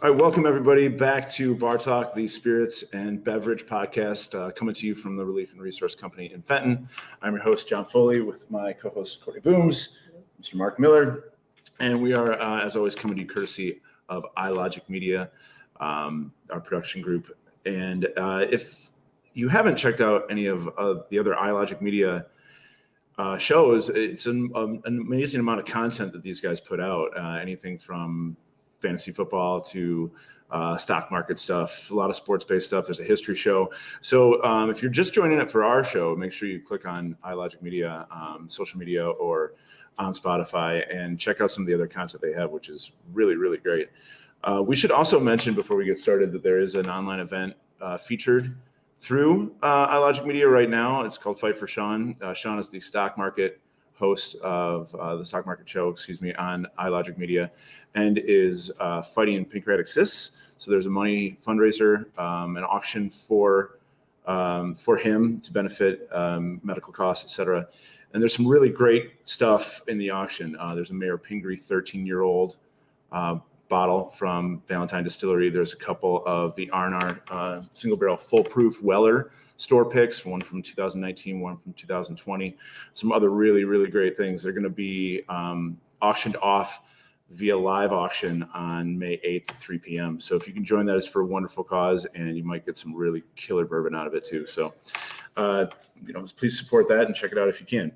All right, welcome everybody back to Bar Talk, the spirits and beverage podcast, coming to you from the Relief and Resource Company in Fenton. I'm your host, John Foley, with my co-host, Courtney Booms, Mr. Marc Miller, and we are, as always, coming to you courtesy of iLogic Media, our production group. And if you haven't checked out any of the other iLogic Media shows, it's an amazing amount of content that these guys put out, anything from fantasy football to stock market stuff, a lot of sports-based stuff. There's a history show. So if you're just joining it for our show, make sure you click on iLogic Media, social media, or on Spotify, and check out some of the other content they have, which is really, really great. We should also mention before we get started that there is an online event featured through iLogic Media right now. It's called Fight for Sean. Sean is the stock market host of the stock market show, on iLogic Media, and is fighting pancreatic cysts. So there's a money fundraiser, an auction for him to benefit medical costs, etc. And there's some really great stuff in the auction. There's a Mayor Pingree 13-year-old bottle from Valentine Distillery. There's a couple of the R&R single barrel full proof Weller store picks, one from 2019, one from 2020, some other really, really great things. They're going to be auctioned off via live auction on May 8th at 3 p.m. So if you can join that, it's for a wonderful cause, and you might get some really killer bourbon out of it too. So, please support that and check it out if you can.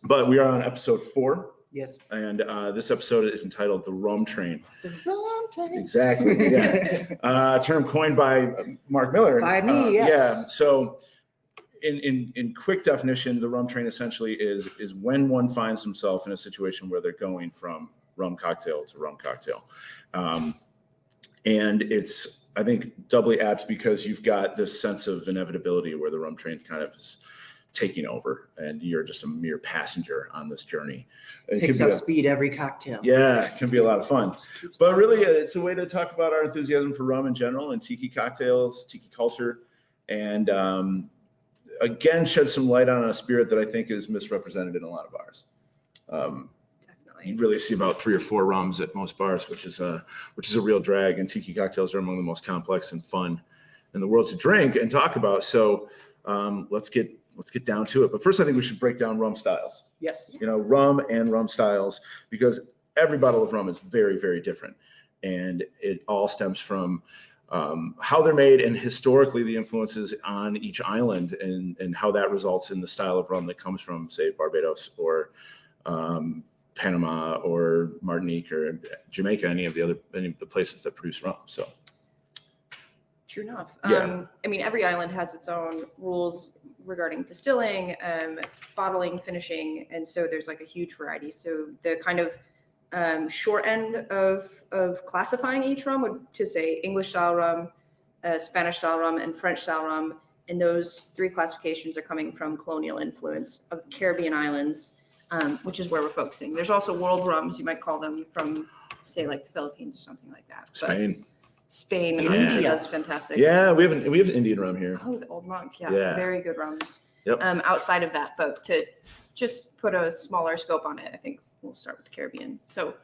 But we are on episode 4. Yes. And this episode is entitled The Rum Train. The Rum Train. Exactly. Yeah. Term coined by Marc Miller. By me, yes. Yeah. So in quick definition, the rum train essentially is when one finds himself in a situation where they're going from rum cocktail to rum cocktail. And it's, I think, doubly apt because you've got this sense of inevitability where the rum train kind of is taking over and you're just a mere passenger on this journey. It Picks up speed every cocktail. Yeah, it can be a lot of fun. But really, it's a way to talk about our enthusiasm for rum in general and tiki cocktails, tiki culture, and again, shed some light on a spirit that I think is misrepresented in a lot of bars. Definitely. You really see about 3 or 4 rums at most bars, which is a real drag, and tiki cocktails are among the most complex and fun in the world to drink and talk about. So let's get down to it. But first, I think we should break down rum styles. Yes. Rum and rum styles, because every bottle of rum is very, very different. And it all stems from how they're made and historically the influences on each island and how that results in the style of rum that comes from, say, Barbados or Panama or Martinique or Jamaica, any of the places that produce rum. So. True enough. Yeah. Every island has its own rules regarding distilling, bottling, finishing, and so there's like a huge variety. So the kind of short end of classifying each rum would to say English style rum, Spanish style rum, and French style rum. And those 3 classifications are coming from colonial influence of Caribbean islands, which is where we're focusing. There's also world rums, you might call them, from say like the Philippines or something like that. Spain, Yeah. That's fantastic. Yeah, we have an Indian rum here. Oh, the Old Monk, yeah. Very good rums. Yep. Outside of that, but to just put a smaller scope on it, I think we'll start with the Caribbean. So,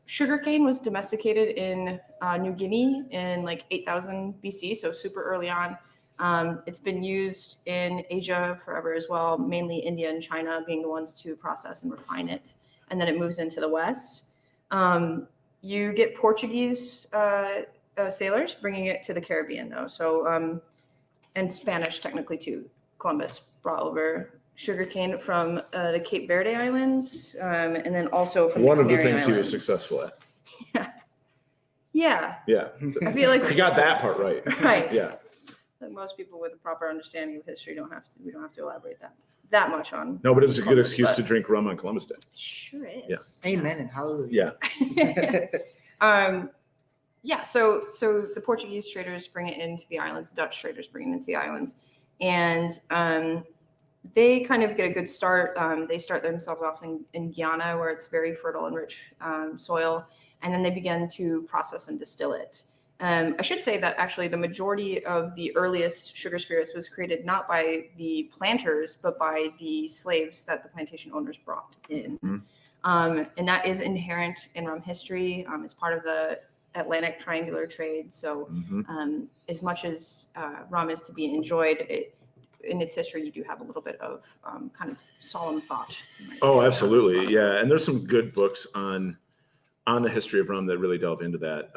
sugarcane was domesticated in New Guinea in like 8,000 BC, so super early on. It's been used in Asia forever as well, mainly India and China being the ones to process and refine it, and then it moves into the West. You get Portuguese sailors bringing it to the Caribbean, though. So, and Spanish technically too. Columbus brought over sugarcane from the Cape Verde Islands, and then also from one the of the Canary things he was Islands. successful at. Yeah. I feel like he got that part right. Right. Yeah. Like most people with a proper understanding of history we don't have to elaborate that much on. No, but it's a good Columbus, excuse but to drink rum on Columbus Day. Sure is. Yeah. Amen and hallelujah. Yeah. So the Portuguese traders bring it into the islands, Dutch traders bring it into the islands, and they kind of get a good start. They start themselves off in Guyana, where it's very fertile and rich soil, and then they begin to process and distill it. I should say that actually the majority of the earliest sugar spirits was created not by the planters, but by the slaves that the plantation owners brought in. Mm-hmm. And that is inherent in rum history. It's part of the Atlantic triangular trade. So Mhm. as much as rum is to be enjoyed, in its history, you do have a little bit of kind of solemn thought. You might say, Oh, about absolutely. this Yeah. And there's some good books on the history of rum that really delve into that.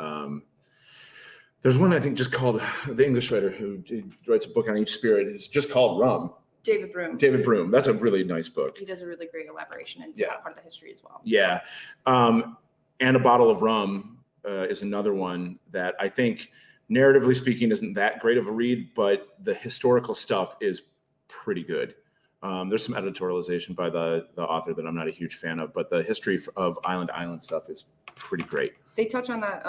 There's one I think just called, the English writer who writes a book on each spirit. It's just called Rum. David Broom. David Broom. That's a really nice book. He does a really great elaboration into Yeah. that part of the history as well. Yeah. And A Bottle of Rum is another one that I think, narratively speaking, isn't that great of a read, but the historical stuff is pretty good. There's some editorialization by the author that I'm not a huge fan of, but the history of Island to Island stuff is pretty great. They touch on that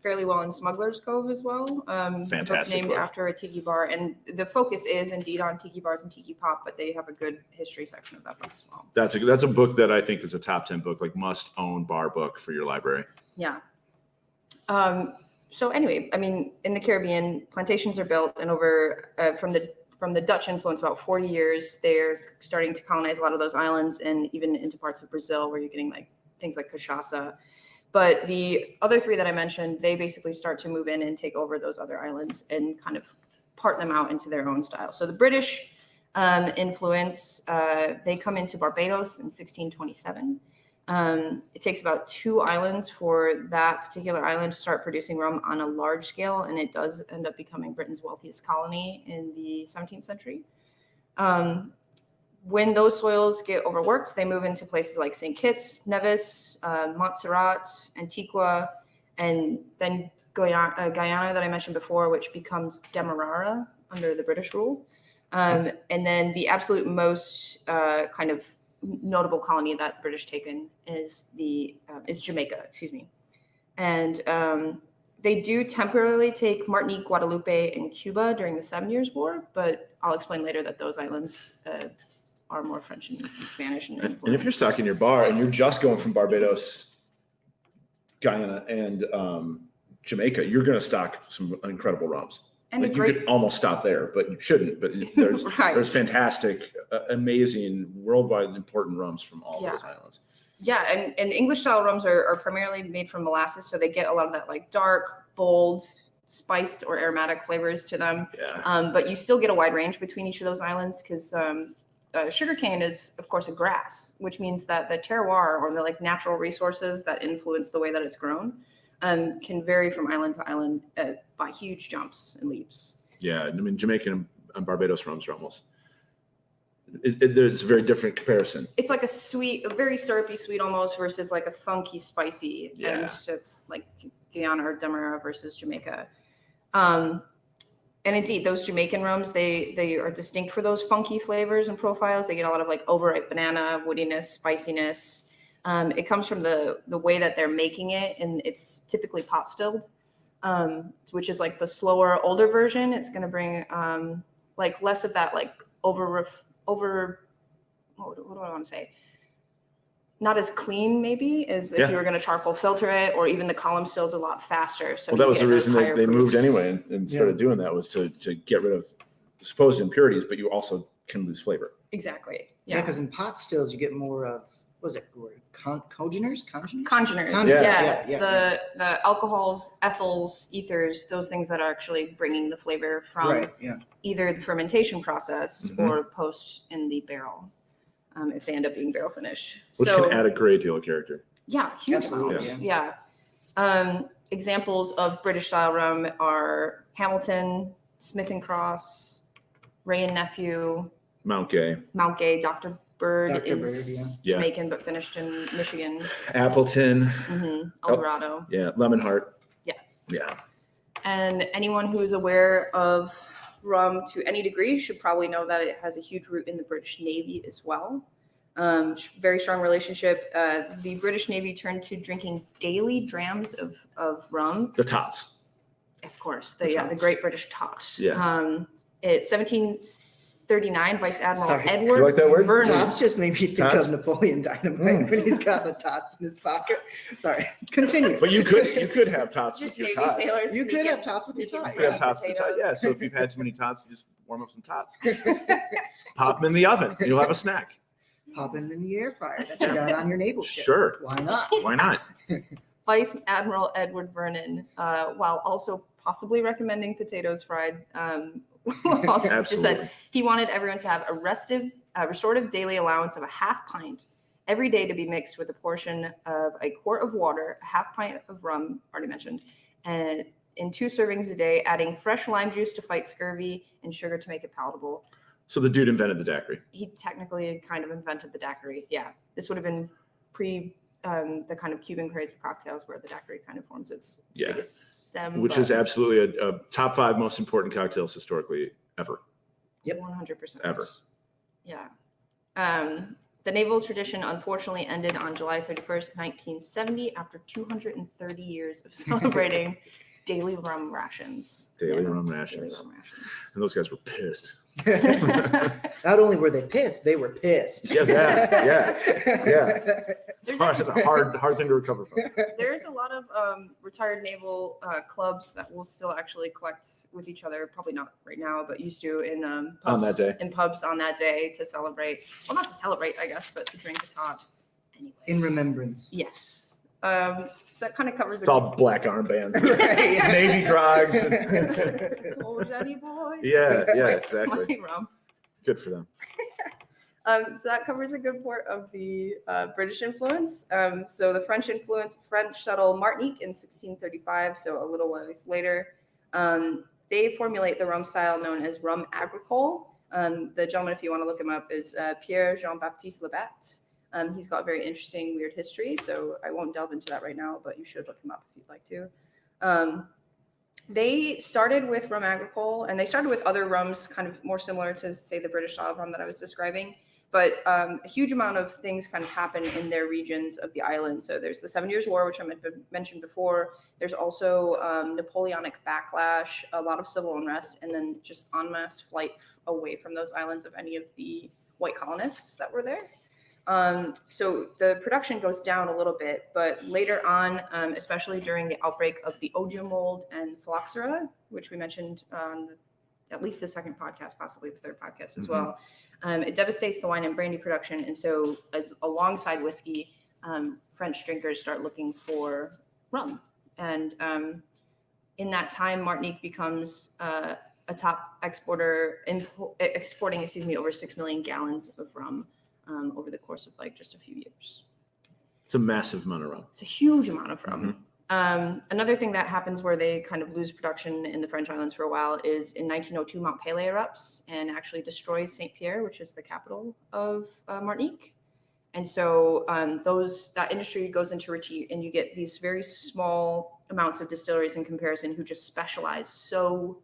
fairly well in Smuggler's Cove as well. Fantastic book named book. after a tiki bar, and the focus is indeed on tiki bars and tiki pop, but they have a good history section of that book as well. That's a book that I think is a top 10 book, like must own bar book for your library. Yeah. So anyway, I mean, in the Caribbean, plantations are built, and over from the Dutch influence, about 40 years, they're starting to colonize a lot of those islands, and even into parts of Brazil where you're getting like things like cachaça. But the other three that I mentioned, they basically start to move in and take over those other islands and kind of part them out into their own style. So the British influence, they come into Barbados in 1627. It takes about 2 islands for that particular island to start producing rum on a large scale, and it does end up becoming Britain's wealthiest colony in the 17th century. When those soils get overworked, they move into places like St. Kitts, Nevis, Montserrat, Antigua, and then Guyana that I mentioned before, which becomes Demerara under the British rule. And then the absolute most kind of notable colony that the British taken is Jamaica, excuse me. And they do temporarily take Martinique, Guadeloupe, and Cuba during the 7 Years' War, but I'll explain later that those islands are more French and Spanish. And if you're stocking your bar and you're just going from Barbados, Guyana, and Jamaica, you're going to stock some incredible rums. And like you could almost stop there, but you shouldn't. But there's right. there's fantastic, amazing, worldwide important rums from all those islands. Yeah, and English style rums are primarily made from molasses, so they get a lot of that like dark, bold, spiced or aromatic flavors to them. Yeah. But you still get a wide range between each of those islands because sugarcane is, of course, a grass, which means that the terroir or the like natural resources that influence the way that it's grown can vary from island to island by huge jumps and leaps. Yeah, I mean, Jamaican and Barbados rums are almost. It's a very different comparison. It's like a very syrupy sweet almost versus like a funky spicy. Yeah. And it's like Guyana or Demerara versus Jamaica. And indeed, those Jamaican rums, they are distinct for those funky flavors and profiles. They get a lot of like overripe banana, woodiness, spiciness. It comes from the way that they're making it, and it's typically pot stilled, which is like the slower, older version. It's going to bring like less of that like what do I want to say? Not as clean maybe as if you were going to charcoal filter it, or even the column stills a lot faster. So that was the reason they moved anyway and started doing that, was to get rid of supposed impurities, but you also can lose flavor. Exactly. Yeah, because in pot stills you get more of, congeners? Congeners. Yeah. It's the alcohols, ethyls, ethers, those things that are actually bringing the flavor from either the fermentation process or post in the barrel. If they end up being barrel finished. Which can add a great deal of character. Yeah, huge Absolutely, amount. Yeah. Examples of British style rum are Hamilton, Smith and Cross, Ray and Nephew, Mount Gay, Dr. Bird Dr. is Jamaican but finished in Michigan. Appleton, Eldorado. Lemon Heart. Yeah. And anyone who is aware of rum to any degree should probably know that it has a huge root in the British Navy as well. Very strong relationship. The British Navy turned to drinking daily drams of rum. The tots. Of course, the Great British Tots. Yeah. It's 1739, Vice Admiral Sorry. Edward You like that word? Vernon. Tots just made me think Tots? of Napoleon Dynamite when he's got the tots in his pocket. Sorry, continue. But you could have tots Just with your Navy tots. sailors. You could have tots with your sneaking tots. You could have sweet tots with your tots. potatoes. Yeah, so if you've had too many tots, you just warm up some tots. Pop them in the oven. You'll have a snack. Pop in the air fryer that you got on your navel. Sure. Why not? Why not? Vice Admiral Edward Vernon, while also possibly recommending potatoes fried, also just Absolutely. said he wanted everyone to have a restorative daily allowance of a half pint every day to be mixed with a portion of a quart of water, a half pint of rum, already mentioned, and in 2 servings a day, adding fresh lime juice to fight scurvy and sugar to make it palatable. So the dude invented the daiquiri. He technically kind of invented the daiquiri. Yeah, this would have been pre the kind of Cuban craze of cocktails where the daiquiri kind of forms its biggest stem. Which is absolutely a top 5 most important cocktails historically ever. Yep. 100%. Ever. Yeah. The naval tradition unfortunately ended on July 31st, 1970, after 230 years of celebrating daily rum rations. Daily rum rations. Daily rum rations. And those guys were pissed. Not only were they pissed, they were pissed. Yeah. It's a hard thing to recover from. There's a lot of retired naval clubs that will still actually collect with each other. Probably not right now, but used to in pubs, on that day. In pubs on that day to celebrate. Well, not to celebrate, I guess, but to drink a tot. Anyway. In remembrance. Yes. So that kind of covers It's all black armbands, Right. Navy Grogs. Oh, Jenny boy. Yeah, exactly. My rum. Good for them. So that covers a good part of the British influence. So the French settled Martinique in 1635, so a little ways later. They formulate the rum style known as rum agricole. The gentleman, if you want to look him up, is Pierre Jean-Baptiste Labat. He's got a very interesting, weird history, so I won't delve into that right now, but you should look him up if you'd like to. They started with rum agricole, and they started with other rums kind of more similar to, say, the British style of rum that I was describing. But a huge amount of things kind of happen in their regions of the island. So there's the 7 Years' War, which I mentioned before. There's also Napoleonic backlash, a lot of civil unrest, and then just en masse flight away from those islands of any of the white colonists that were there. So the production goes down a little bit, but later on, especially during the outbreak of the ogium mold and phylloxera, which we mentioned on at least the second podcast, possibly the third podcast as well, it devastates the wine and brandy production. And so alongside whiskey, French drinkers start looking for rum. And in that time, Martinique becomes a top exporter, exporting, over 6 million gallons of rum. Over the course of just a few years. It's a massive amount of rum. It's a huge amount of rum. Another thing that happens where they kind of lose production in the French islands for a while is in 1902, Mount Pelée erupts and actually destroys Saint Pierre, which is the capital of Martinique. And so that industry goes into retreat, and you get these very small amounts of distilleries in comparison who just specialize so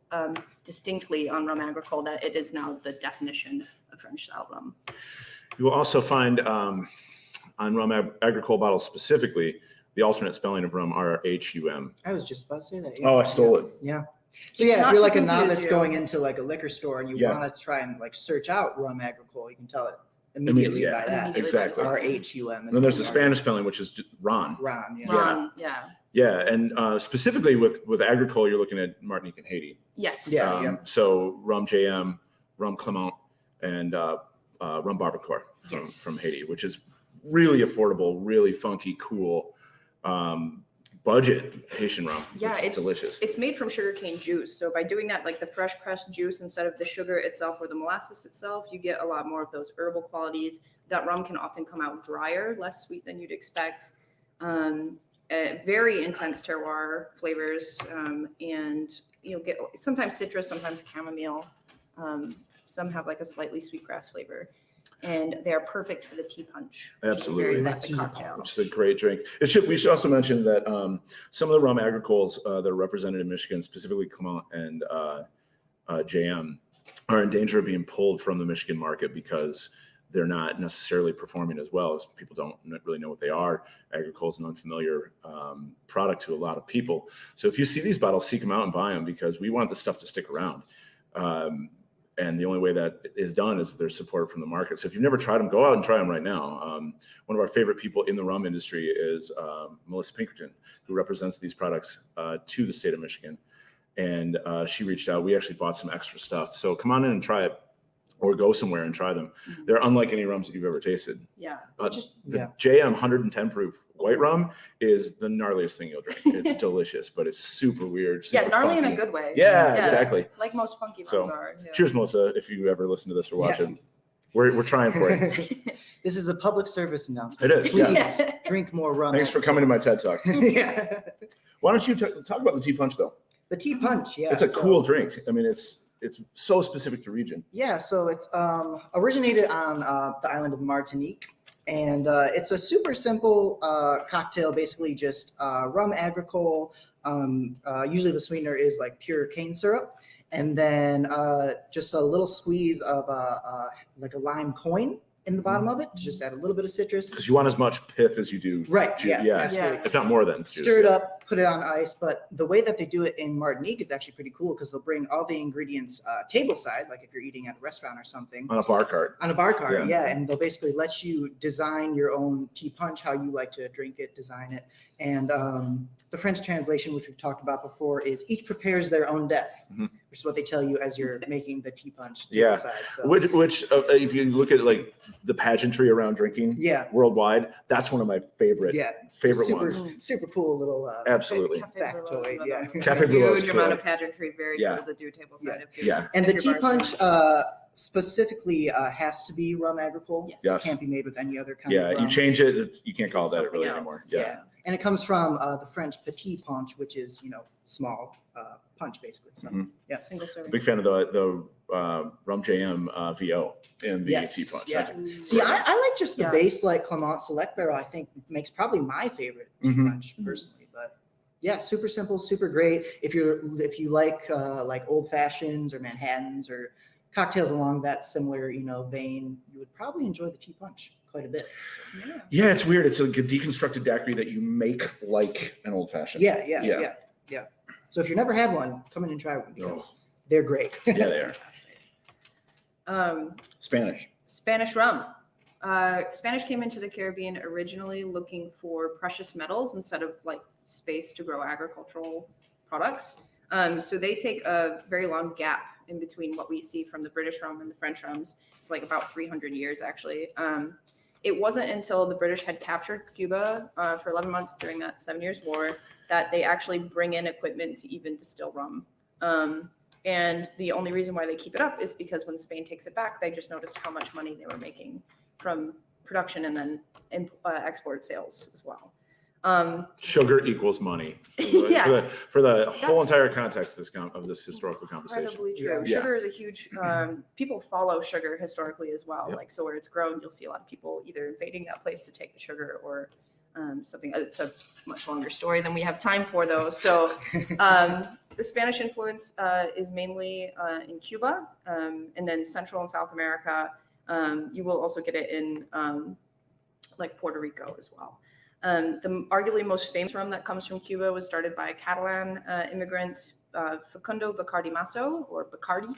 distinctly on rum agricole that it is now the definition of French style rum. You will also find on rum agricole bottles specifically, the alternate spelling of rum, RHUM. I was just about to say that. Oh, I stole it. Yeah. So It's yeah, not if you're to like a confuse novice you. going into like a liquor store and you Yeah. want to try and search out rum agricole, you can tell it immediately Yeah. by that. Exactly. RHUM. And then there's the Spanish spelling, which is Ron. Ron. Yeah. Ron, yeah. Yeah, and specifically with agricole, you're looking at Martinique and Haiti. Yes. Yeah. So rum JM, rum Clement, and rum Barbacoa from Haiti, which is really affordable, really funky, cool, budget Haitian rum. Yeah, it's delicious. It's made from sugarcane juice. So by doing that, like the fresh pressed juice instead of the sugar itself or the molasses itself, you get a lot more of those herbal qualities. That rum can often come out drier, less sweet than you'd expect. Very intense terroir flavors, and you'll get sometimes citrus, sometimes chamomile. Some have like a slightly sweetgrass flavor, and they are perfect for the tea punch. Which Absolutely. is a very That's classic cocktail. Which is a great drink. We should also mention that some of the rum agricoles that are represented in Michigan, specifically Clement and JM, are in danger of being pulled from the Michigan market because they're not necessarily performing as well, as people don't really know what they are. Agricole is an unfamiliar product to a lot of people. So if you see these bottles, seek them out and buy them, because we want the stuff to stick around. And the only way that is done is if there's support from the market. So if you've never tried them, go out and try them right now. One of our favorite people in the rum industry is Melissa Pinkerton, who represents these products to the state of Michigan. And she reached out. We actually bought some extra stuff. So come on in and try it. or go somewhere and try them. They're unlike any rums that you've ever tasted. Yeah. But Just the JM 110 proof white rum is the gnarliest thing you'll drink. It's delicious, but it's super weird. Super gnarly in funky. a good way. Yeah, exactly. Like most funky So, rums are. Yeah. Cheers, Melissa, if you ever listen to this or watch it. We're trying for you. This is a public service announcement. It is. Please Yeah. drink more rum. Thanks for coming to my TED Talk. Yeah. Why don't you talk about the tea punch though? The tea punch, yeah. It's a cool drink. I mean, it's so specific to region. Yeah, so it's originated on the island of Martinique, and it's a super simple cocktail, basically just rum agricole. Usually the sweetener is like pure cane syrup, and then just a little squeeze of like a lime coin in the bottom of it, to just add a little bit of citrus. Because you want as much pith as you do. Right, juice. yeah, Yeah. absolutely. If not more than. Stir it up, put it on ice. But the way that they do it in Martinique is actually pretty cool, because they'll bring all the ingredients tableside, like if you're eating at a restaurant or something. On a bar cart. On a bar cart, yeah. And they'll basically let you design your own tea punch, how you like to drink it, design it. And the French translation, which we've talked about before, is each prepares their own death, which is what they tell you as you're making the tea punch tableside. So. Which if you look at like the pageantry around drinking worldwide, that's one of my favorite ones. Super cool little absolutely factoid. Yeah. Cafe Bruleau's huge amount of pageantry, very cool to do tableside. And the tea punch specifically has to be rum agricole. Yes. It can't be made with any other kind of rum. You change it, you can't call it that really anymore. Yeah. And it comes from the French petit punch, which is, small punch basically. So, Single serving. Big fan of the Rum JM VO in the tea punch. Yeah. See, I like just the base, like Clement Select Barrel. I think makes probably my favorite tea punch personally. But yeah, super simple, super great. If you like old fashions or Manhattans or cocktails along that similar vein, you would probably enjoy the tea punch quite a bit. So. Yeah, it's weird. It's like a deconstructed daiquiri that you make like an old fashioned. Yeah. So if you've never had one, come in and try one, because they're great. Yeah, they are. Spanish rum. Spanish came into the Caribbean originally looking for precious metals instead of like space to grow agricultural products. So they take a very long gap in between what we see from the British rum and the French rums. It's like about 300 years actually. It wasn't until the British had captured Cuba for 11 months during that 7 Years' War that they actually bring in equipment to even distill rum. And the only reason why they keep it up is because when Spain takes it back, they just noticed how much money they were making from production and then export sales as well. Sugar equals money. For the whole entire context of this historical conversation. Incredibly true. Sugar is a huge. People follow sugar historically as well. Like, so where it's grown, you'll see a lot of people either invading that place to take the sugar or something. It's a much longer story than we have time for, though. So the Spanish influence is mainly in Cuba, and then Central and South America. You will also get it in like Puerto Rico as well. The arguably most famous rum that comes from Cuba was started by a Catalan immigrant, Facundo Bacardi Masso, or Bacardi.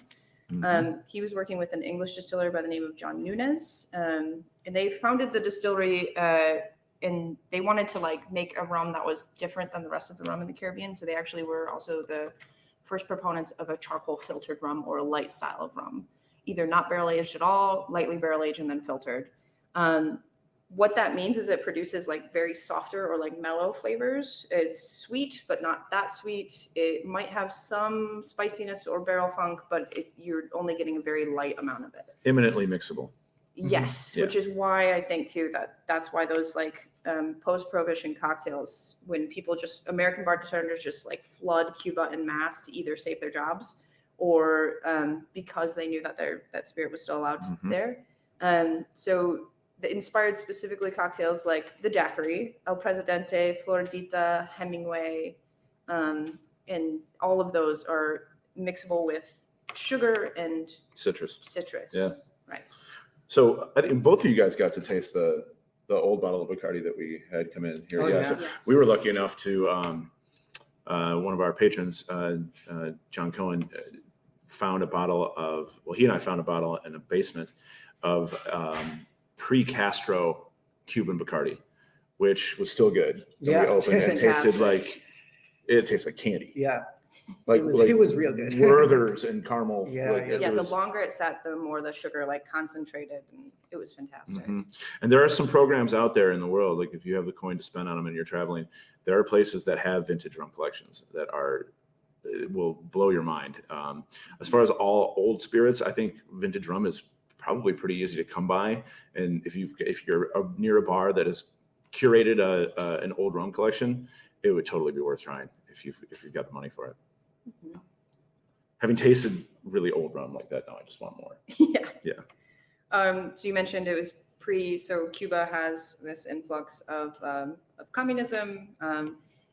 He was working with an English distiller by the name of John Nunes, and they founded the distillery, and they wanted to like make a rum that was different than the rest of the rum in the Caribbean. So they actually were also the first proponents of a charcoal filtered rum, or a light style of rum, either not barrel aged at all, lightly barrel aged and then filtered. What that means is it produces like very softer or like mellow flavors. It's sweet, but not that sweet. It might have some spiciness or barrel funk, but you're only getting a very light amount of it. Eminently mixable. Yes, which is why I think too that's why those like post-prohibition cocktails, when American bartenders just like flood Cuba en masse to either save their jobs or because they knew that that spirit was still allowed there. So the inspired specifically cocktails like the Daiquiri, El Presidente, Floridita, Hemingway, and all of those are mixable with sugar and citrus. Yeah. Right. So I think both of you guys got to taste the old bottle of Bacardi that we had come in here. So we were lucky enough to one of our patrons, John Cohen, found a bottle of. Well, he and I found a bottle in a basement of pre-Castro Cuban Bacardi, which was still good. We opened it. It tasted like candy. Yeah. Like it was real good. Werther's and caramel. Yeah, like, yeah. it Yeah, was- the longer it sat, the more the sugar like concentrated, and it was fantastic. And there are some programs out there in the world, like if you have the coin to spend on them and you're traveling, there are places that have vintage rum collections that it will blow your mind. As far as all old spirits, I think vintage rum is probably pretty easy to come by. And if you're near a bar that has curated an old rum collection, it would totally be worth trying if you've got the money for it. Mhm. Having tasted really old rum like that, now I just want more. Yeah. So you mentioned it was so Cuba has this influx of communism,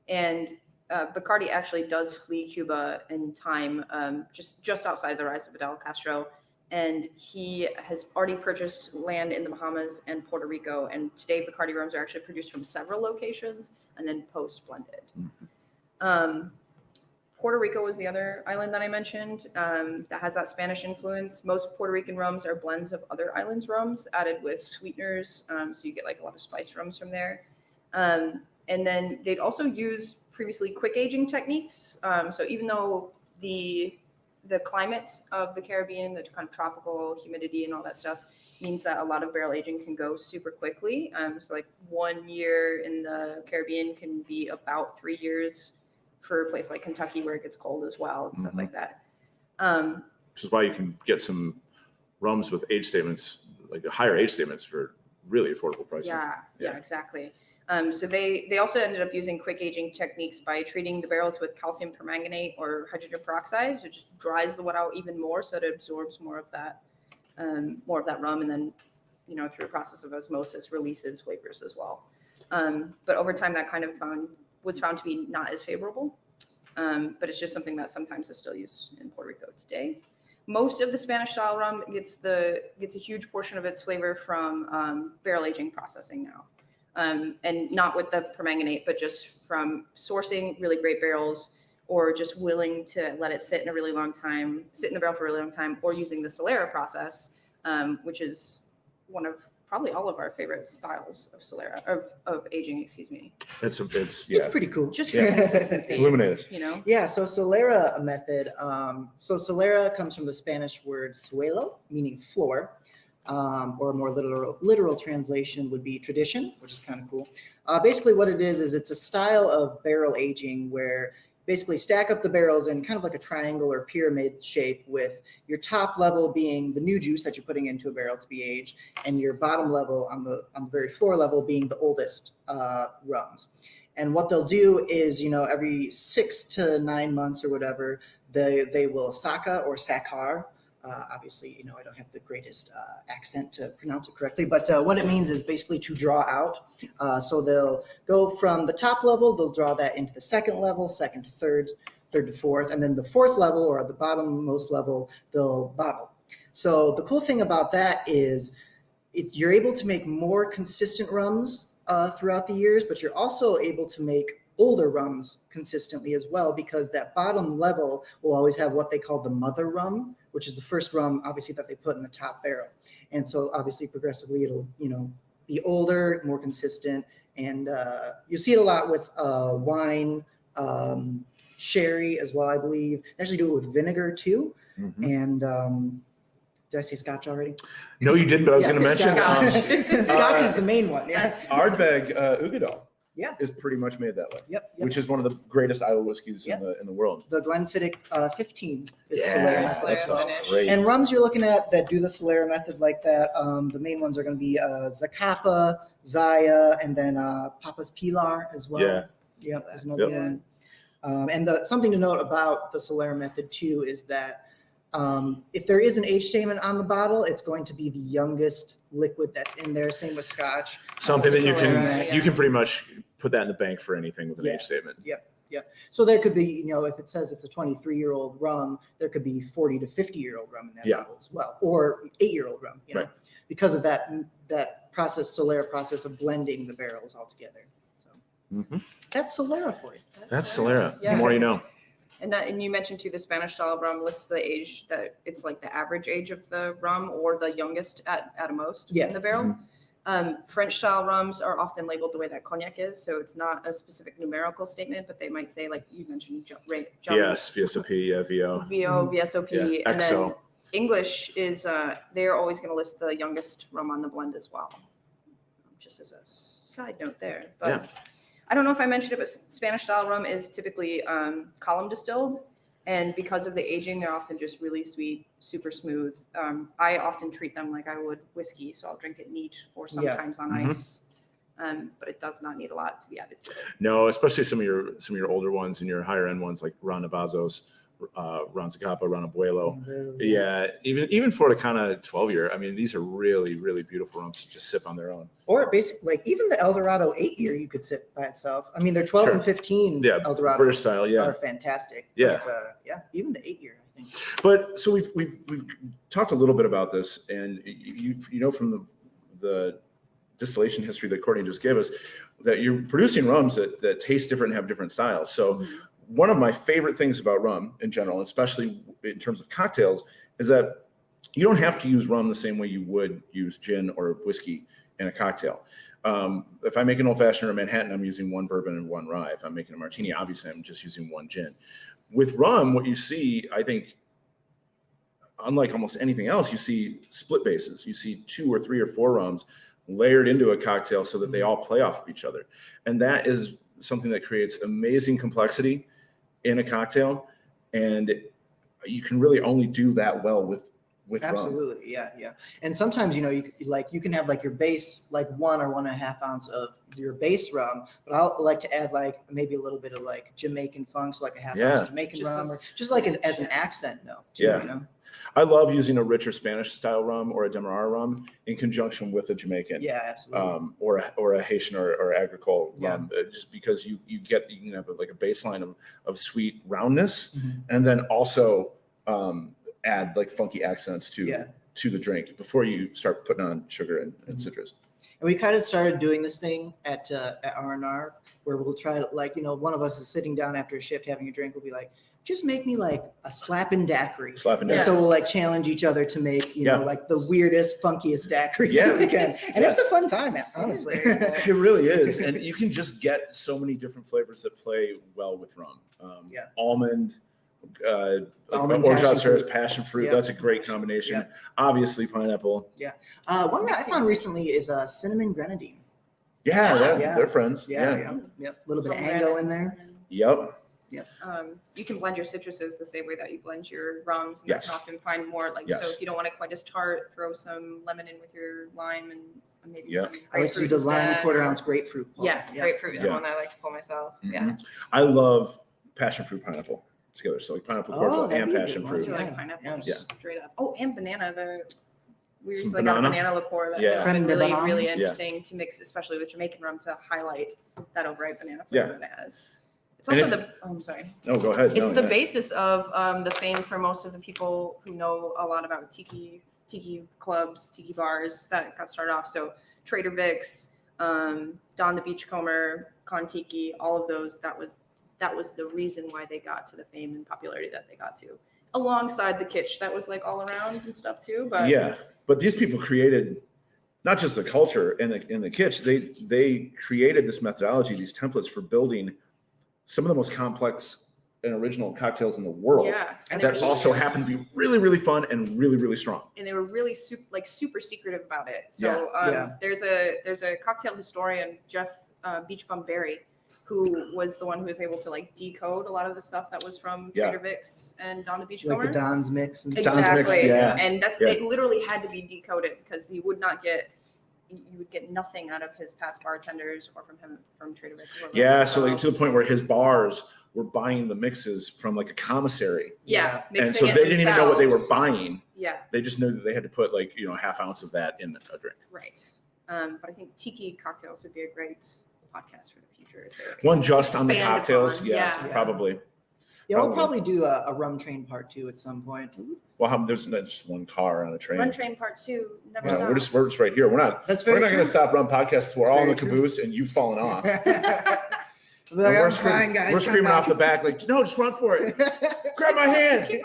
and Bacardi actually does flee Cuba in time, just outside the rise of Fidel Castro, and he has already purchased land in the Bahamas and Puerto Rico, and today Bacardi rums are actually produced from several locations and then post-blended. Puerto Rico was the other island that I mentioned that has that Spanish influence. Most Puerto Rican rums are blends of other islands' rums added with sweeteners, so you get like a lot of spiced rums from there. And then they'd also use previously quick aging techniques. So even though the climate of the Caribbean, the kind of tropical humidity and all that stuff means that a lot of barrel aging can go super quickly. So like 1 year in the Caribbean can be about 3 years for a place like Kentucky where it gets cold as well and stuff like that. Which is why you can get some rums with age statements, like higher age statements for really affordable pricing. Yeah, exactly. So they also ended up using quick aging techniques by treating the barrels with calcium permanganate or hydrogen peroxide, so it just dries the wood out even more, so it absorbs more of that rum, and then through a process of osmosis releases flavors as well. But over time, that kind of was found to be not as favorable. But it's just something that sometimes is still used in Puerto Rico today. Most of the Spanish style rum gets a huge portion of its flavor from barrel aging processing now. And not with the permanganate, but just from sourcing really great barrels, or just willing to let it sit in the barrel for a really long time, or using the Solera process, which is one of probably all of our favorite styles of Solera, of aging, excuse me. It's It's pretty cool. Just for consistency. Illuminate us. Yeah, so Solera method. So Solera comes from the Spanish word suelo, meaning floor, or a more literal translation would be tradition, which is kind of cool. Basically what it is it's a style of barrel aging where basically stack up the barrels in kind of like a triangle or pyramid shape, with your top level being the new juice that you're putting into a barrel to be aged, and your bottom level on the very floor level being the oldest rums. And what they'll do is, every 6 to 9 months or whatever, they will saka or sakar. Obviously, I don't have the greatest accent to pronounce it correctly, but what it means is basically to draw out. So they'll go from the top level, they'll draw that into the second level, second to third to fourth, and then the fourth level, or at the bottommost level, they'll bottle. So the cool thing about that is you're able to make more consistent rums throughout the years, but you're also able to make older rums consistently as well, because that bottom level will always have what they call the mother rum, which is the first rum, obviously, that they put in the top barrel. And so obviously progressively it'll, be older, more consistent. And you see it a lot with wine, sherry as well, I believe. They actually do it with vinegar too. Mm-hmm. And did I say Scotch already? No, you didn't, but I was going to mention Scotch is the main one. Yes. Ardbeg Ugadal. Yeah. Is pretty much made that way. Yep. Which is one of the greatest Iowa whiskeys in the world. The Glenfiddich 15 is Yeah, Solera. that sounds great. And rums you're looking at that do the Solera method like that, the main ones are going to be Zacapa, Zaya, and then Papa's Pilar as well. Yeah. Yep, is another one. And something to note about the Solera method too is that if there is an age statement on the bottle, it's going to be the youngest liquid that's in there. Same with Scotch. Something that Solera, you can pretty much put that in the bank for anything with an age statement. Yep. So there could be, if it says it's a 23-year-old rum, there could be 40 to 50-year-old rum in that bottle as well, or 8-year-old rum, right. Because of that process, Solera process of blending the barrels all together. So that's Solera for you. That's Solera. Yeah. The more you know. And you mentioned too, the Spanish style rum lists the age that it's like the average age of the rum, or the youngest at a most in the barrel. French style rums are often labeled the way that cognac is, so it's not a specific numerical statement, but they might say, like you mentioned, Yes, VSOP, yeah, VO. VO, VSOP, Yeah, and then XO. English is they're always going to list the youngest rum on the blend as well. Just as a side note there, but Yeah. I don't know if I mentioned it, but Spanish style rum is typically column distilled. And because of the aging, they're often just really sweet, super smooth. I often treat them like I would whiskey. So I'll drink it neat or sometimes on ice. But it does not need a lot to be added to it. No, especially some of your older ones and your higher end ones like Ron Navazos, Ron Zacapa, Ron Abuelo. Yeah, even for the kind of 12-year, I mean, these are really, really beautiful rums to just sip on their own. Or basically, like even the Eldorado 8-year, you could sip by itself. I mean, they're 12 and 15 Eldorado British style, are fantastic. Yeah. But, even the 8-year, I think. But so we've talked a little bit about this, and you know from the distillation history that Courtney just gave us that you're producing rums that taste different and have different styles. So one of my favorite things about rum in general, especially in terms of cocktails, is that you don't have to use rum the same way you would use gin or whiskey in a cocktail. If I make an old fashioned or a Manhattan, I'm using one bourbon and one rye. If I'm making a martini, obviously I'm just using one gin. With rum, what you see, I think, unlike almost anything else, you see split bases. You see 2 or 3 or 4 rums layered into a cocktail so that they all play off of each other. And that is something that creates amazing complexity in a cocktail. And you can really only do that well with rum. Absolutely, yeah. And sometimes, you can have like your base, like 1 or 1.5 ounce of your base rum, but I'll like to add like maybe a little bit of like Jamaican funk, so like a half ounce of Jamaican rum, or just like as an accent note. Too, I love using a richer Spanish style rum or a Demerara rum in conjunction with a Jamaican. Yeah, absolutely. Or a Haitian or agricole rum, just because you can have like a baseline of sweet roundness, and then also add like funky accents to the drink before you start putting on sugar and citrus. And we kind of started doing this thing at R&R where we'll try to, like, one of us is sitting down after a shift having a drink. We'll be like, just make me like a slapping daiquiri. And so we'll like challenge each other to make, like the weirdest, funkiest daiquiri we can. And it's a fun time, honestly. It really is. And you can just get so many different flavors that play well with rum. Almond, orange passion fruit. That's a great combination. Obviously pineapple. One that I found recently is cinnamon grenadine. They're friends. A little bit of ango in there. Yep. You can blend your citruses the same way that you blend your rums, and you can often find more like so if you don't want it quite as tart, throw some lemon in with your lime and maybe some grapefruit. I like to do the lime quarter-ounce grapefruit. Grapefruit is the one I like to pull myself. I love passion fruit pineapple together. So like pineapple cordial and passion fruit. I like pineapple straight up. Oh, and banana. We recently got a banana liqueur that has been really interesting to mix, especially with Jamaican rum, to highlight that overripe banana flavor that it has. It's also I'm sorry. No, go ahead. It's the basis of the fame for most of the people who know a lot about tiki clubs, tiki bars that got started off. So Trader Vic's, Don the Beachcomber, Con Tiki, all of those. That was the reason why they got to the fame and popularity that they got to, alongside the kitsch that was like all around and stuff too. But these people created not just the culture and the kitsch. They created this methodology, these templates for building some of the most complex and original cocktails in the world. And that also happened to be really, really fun and really, really strong. And they were really super secretive about it. So there's a cocktail historian, Jeff Beachbum Berry, who was the one who was able to like decode a lot of the stuff that was from Trader Vic's and Don the Beachcomber. Like the Don's Mix and stuff. Exactly. And it literally had to be decoded because you would get nothing out of his past bartenders or from Trader Vic's. So like to the point where his bars were buying the mixes from like a commissary. And so they didn't even know what they were buying. They just knew that they had to put like, half ounce of that in a drink. Right. But I think tiki cocktails would be a great podcast for the future. One just on the cocktails. Probably. We'll probably do a rum train part 2 at some point. Well, there's not just one car on a train. Rum train part 2 never stops. We're just right here. We're not going to stop Rum Podcast. We're all in the caboose and you've fallen off. We're screaming off the back like, no, just run for it. Grab my hand. Keep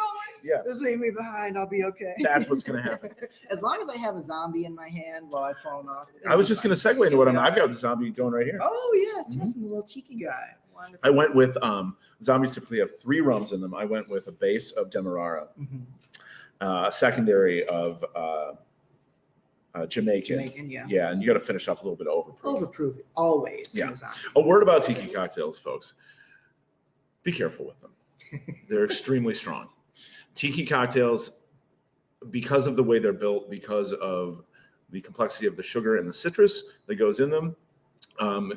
Yeah. Just leave me behind. I'll be okay. That's what's going to happen. As long as I have a zombie in my hand while I fall off. I was just going to segue into what I've got the zombie going right here. Oh, yes. Yes, the little tiki guy. Wonderful. I went with zombies typically have 3 rums in them. I went with a base of Demerara, a secondary of Jamaican. Yeah, and you got to finish off a little bit of overproof. Overproof it always. Yeah. In a zombie. A word about tiki cocktails, folks. Be careful with them. They're extremely strong. Tiki cocktails, because of the way they're built, because of the complexity of the sugar and the citrus that goes in them,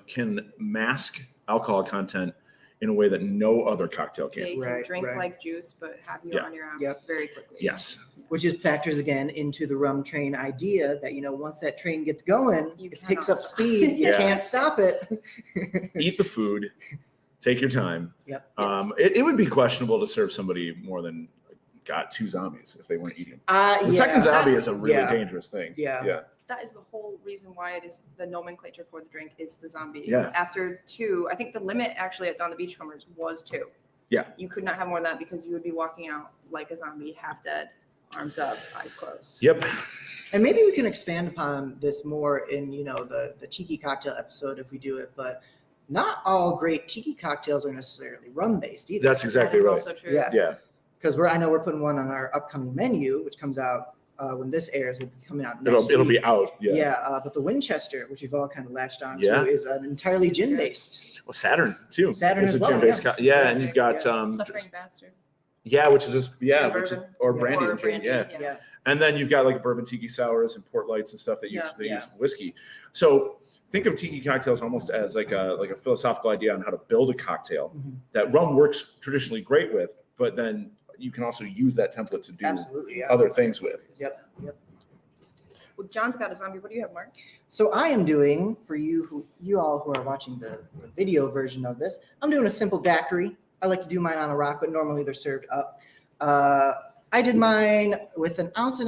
can mask alcohol content in a way that no other cocktail can. They can Right, drink right. like juice, but have you Yeah. on your ass Yep. very quickly. Yes. Which is factors again into the rum train idea that, once that train gets going, You it picks up cannot stop. speed. You Yeah. can't stop it. Eat the food. Take your time. Yep. It would be questionable to serve somebody more than 2 zombies if they weren't eating. The Yeah. second zombie That's- is a really yeah. dangerous thing. Yeah. Yeah. That is the whole reason why it is the nomenclature for the drink is the zombie. Yeah. After 2, I think the limit actually at Dawn the Beachcombers was 2. Yeah. You could not have more than that because you would be walking out like a zombie, half dead, arms up, eyes closed. Yep. And maybe we can expand upon this more in, the tiki cocktail episode if we do it, but not all great tiki cocktails are necessarily rum based either. That's exactly That is right. also true. Yeah. Yeah. Because I know we're putting one on our upcoming menu, which comes out when this airs, will be coming out next It'll week. be out. Yeah. Yeah, but the Winchester, which we've all kind of latched on Yeah. to, is an entirely gin based. Well, Saturn too. Saturn It's as a well, gin-based yeah. yeah, and you've got Suffering bastard. which is just Gin which is, bourbon. or Yeah. brandy Or and gin, brandy, yeah. Yeah. And then you've got like bourbon tiki sours and port lights and stuff that use Yeah. use whiskey. So think of tiki cocktails almost as like a philosophical idea on how to build a cocktail Mhm. that rum works traditionally great with, but then you can also use that template to do Absolutely. Yeah. other things with. Yep. Well, John's got a zombie. What do you have, Mark? So I am doing, for you all who are watching the video version of this, I'm doing a simple daiquiri. I like to do mine on a rock, but normally they're served up. I did mine with 1.5 ounces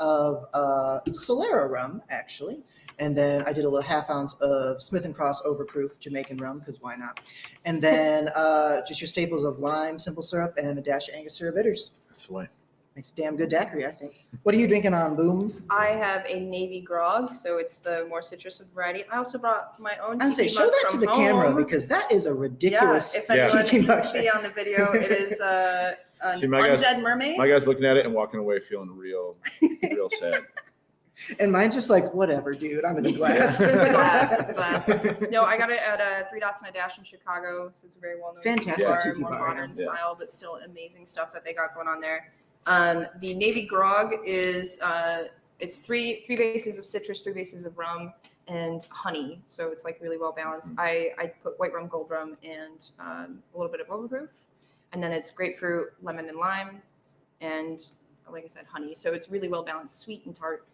of Solera rum, actually. And then I did a little 1/2 ounce of Smith & Cross Overproof Jamaican rum, because why not? And then just your staples of lime, simple syrup, and a dash of Angostura bitters. That's the way. Makes a damn good daiquiri, I think. What are you drinking on, Booms? I have a navy grog, so it's the more citrus variety. I also brought my own. I would say tiki show mug that to from the camera home. because that is a ridiculous. Yeah, if anyone tiki mug. can see on the video, it is an See, my guys- undead mermaid. My guy's looking at it and walking away feeling real sad. And mine's just like, whatever, dude. I'm in the glass. It's glass. No, I got it at 3 Dots and a Dash in Chicago. So it's a very well-known Fantastic bar, tiki more bar, modern yeah. style, but still amazing stuff that they got going on there. The Navy Grog is it's three bases of citrus, 3 bases of rum, and honey. So it's like really well balanced. I put white rum, gold rum, and a little bit of overproof, and then it's grapefruit, lemon, and lime, and like I said, honey. So it's really well balanced, sweet and tart.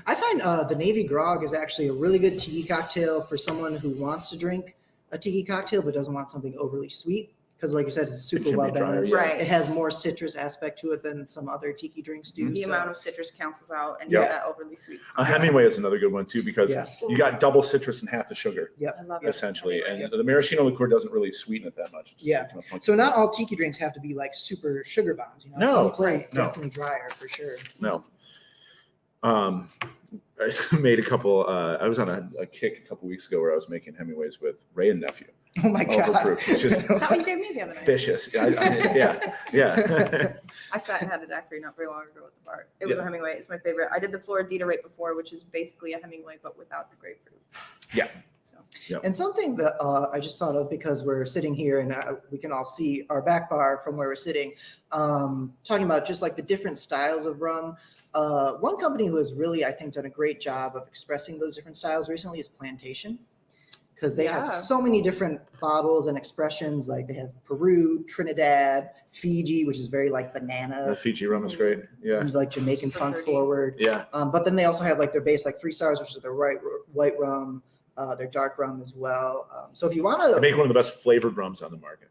I find the Navy Grog is actually a really good tiki cocktail for someone who wants to drink a tiki cocktail but doesn't want something overly sweet. Because, like you said, it's super can be well drier, balanced. yeah. Right. It has more citrus aspect to it than some other tiki drinks do. The so- amount of citrus cancels out, and Yeah. that overly sweet. Hemingway is another good one too because Yeah. you got double citrus and half the sugar I love it. essentially, and Anyway. the maraschino liqueur doesn't really sweeten it that much. It's Yeah. kind of funky. So not all tiki drinks have to be like super sugar bombs. You know, No, some play no. definitely drier for sure. No. I made a couple. I was on a kick a couple weeks ago where I was making Hemingways with Ray and Nephew. Oh my god! Overproof. It's just Is that what you gave me the other night? vicious. Yeah. I sat and had a daiquiri not very long ago at the bar. It was Yeah. a Hemingway. It's my favorite. I did the Floridita right before, which is basically a Hemingway but without the grapefruit. Yeah. So And something that I just thought of because we're sitting here and we can all see our back bar from where we're sitting, talking about just like the different styles of rum. One company who has really, I think, done a great job of expressing those different styles recently is Plantation. Because they have Yeah. so many different bottles and expressions. Like they have Peru, Trinidad, Fiji, which is very like banana. The Fiji rum is great. Yeah. It's like Jamaican Super funk fruity. forward. Yeah. But then they also have like their base, like 3 stars, which is their white rum, their dark rum as well. So if you want They to, make one of the best flavored rums on the market.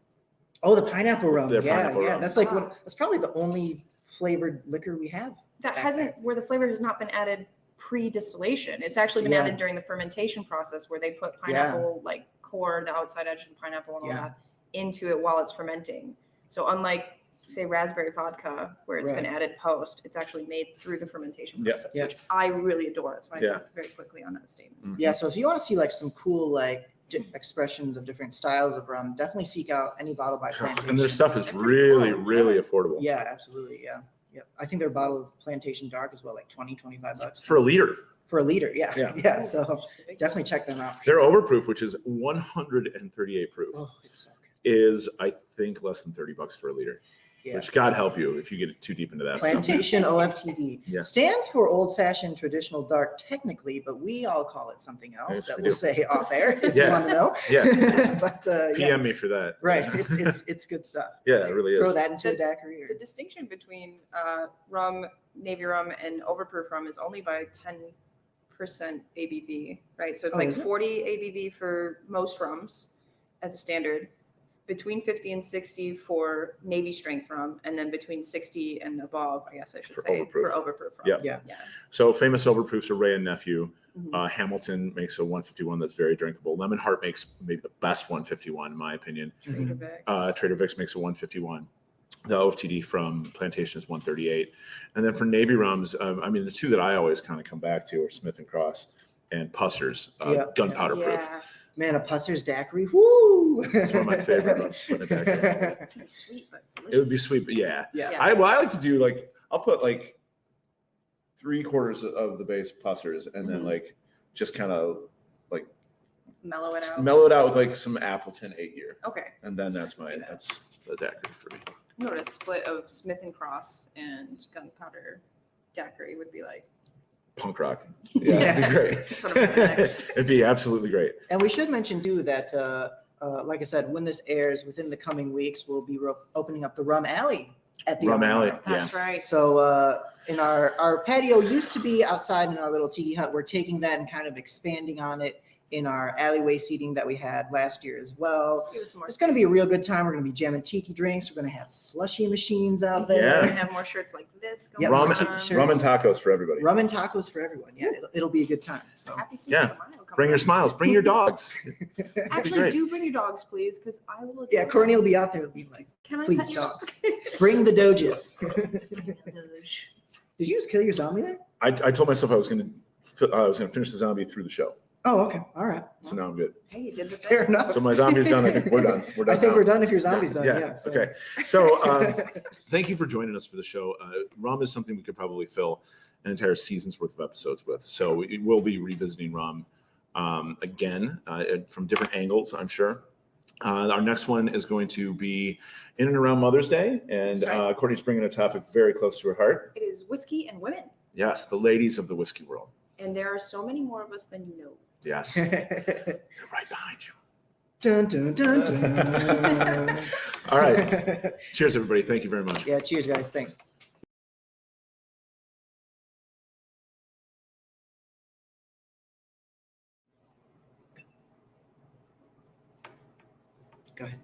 the pineapple rum, Their yeah, pineapple yeah, rum. that's like Wow. that's probably the only flavored liquor we have. that Back hasn't where the flavor has not been added pre-distillation. It's actually been Yeah. added during the fermentation process where they put pineapple like core, the outside edge of the pineapple and all Yeah. that into it while it's fermenting. So unlike say raspberry vodka, where it's been Right. added post, it's actually made through the fermentation Yeah. process, Yeah. which I really adore. That's why I Yeah. jumped very quickly on that statement. Mhm. Yeah, so if you want to see like some cool like expressions of different styles of rum, definitely seek out any bottle by Plantation. And their stuff is They're pretty really, cool, really yeah. affordable. Yeah, absolutely. Yeah. Yeah. I think their bottle of Plantation Dark is what, like 20, 25 bucks For a liter. for a liter. Yeah. Yeah. Yeah. Ooh, So just the big definitely check them out. for They're sure. overproof, which is 138 proof, Oh, it's so good. is I think less than $30 for a liter. Yeah. Which God help you if you get too deep into that. Plantation OFTD Yeah. stands for Old Fashioned Traditional Dark technically, but we all call it something else Yes, that we we'll do. say off air if Yeah. you want to know. Yeah. But PM yeah, me for that. right. It's good stuff. Yeah, So it really throw is. that into a The- daiquiri. The distinction between rum, Navy rum, and overproof rum is only by 10% ABV, right? So it's Oh, like is it? 40 ABV for most rums as a standard, between 50 and 60 for Navy strength rum, and then between 60 and above, I guess I should For say, overproof. for overproof rum. Yeah. Yeah. Yeah. So famous overproofs are Ray and Nephew. Mhm. Hamilton makes a 151 that's very drinkable. Lemon Heart makes maybe the best 151 in my opinion. Trader Mhm. Vic's. Trader Vic's makes a 151. The OFTD from Plantation is 138. And then for Navy rums, I mean, the two that I always kind of come back to are Smith and Cross and Pusser's, Yeah. gunpowder proof. Yeah. Man, a Pusser's daiquiri. Woo! It's one of my favorite ones. Put it back there. It's gonna be sweet, but delicious. It would be sweet, but yeah. Yeah. Yeah. I like to do like, I'll put like 3/4 of the base Pussers and then Mhm. like just kind of like Mellow it out. mellow it out with like some Appleton 8-year. Okay. And then that's I see that. that's the daiquiri for me. You know what a split of Smith and Cross and gunpowder daiquiri would be like? Punk rock. Yeah, it'd be great. That's what I'm doing next. It'd be absolutely great. And we should mention too that, like I said, when this airs within the coming weeks, we'll be opening up the Rum Alley at the Rum R&R. Alley. That's right. So in our patio used to be outside in our little tiki hut. We're taking that and kind of expanding on it in our alleyway seating that we had last year as well. Just give us some more It's going to be a space. real good time. We're going to be jamming tiki drinks. We're going to have slushy machines out there. Yeah. We're gonna have more shirts like this going Yeah, Rum, more on. t-shirts. rum and tacos for everybody. Rum and tacos for everyone. Yeah, it'll be a good time. So Happy Cinco Yeah. de Mayo coming Bring your up. smiles. Bring your dogs. Actually, great. do bring your dogs, please, because I will. yeah, adore Courtney them. will be out there. Will be like, Can I please, pet your dogs. dogs? bring the doges. Doge. Did you just kill your zombie there? I told myself I was gonna finish the zombie through the show, Oh, okay. All right. so now I'm good. Hey, you did the thing. Fair enough. So my zombie's done. I think we're done. We're done. I think now. we're done if your zombie's done. Yeah. so- Okay. So thank you for joining us for the show. Rum is something we could probably fill an entire season's worth of episodes with. So we will be revisiting rum again from different angles, I'm sure. Our next one is going to be in and around Mother's Day, and That's right. Courtney's bringing a topic very close to her heart. It is whiskey and women, Yes, the ladies of the whiskey world. and there are so many more of us than you know. Yes, they're right behind you. dun, dun, dun, dun. All right. Cheers, everybody. Thank you very much. Yeah. Cheers, guys. Thanks. Go ahead.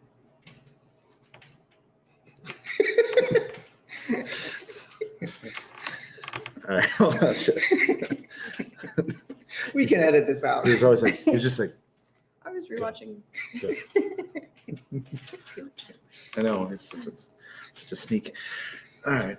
All right. Hold on. Shit. We can edit this out. He was always like, he was just like, I was rewatching. Good. I know, it's such a sneak. All right.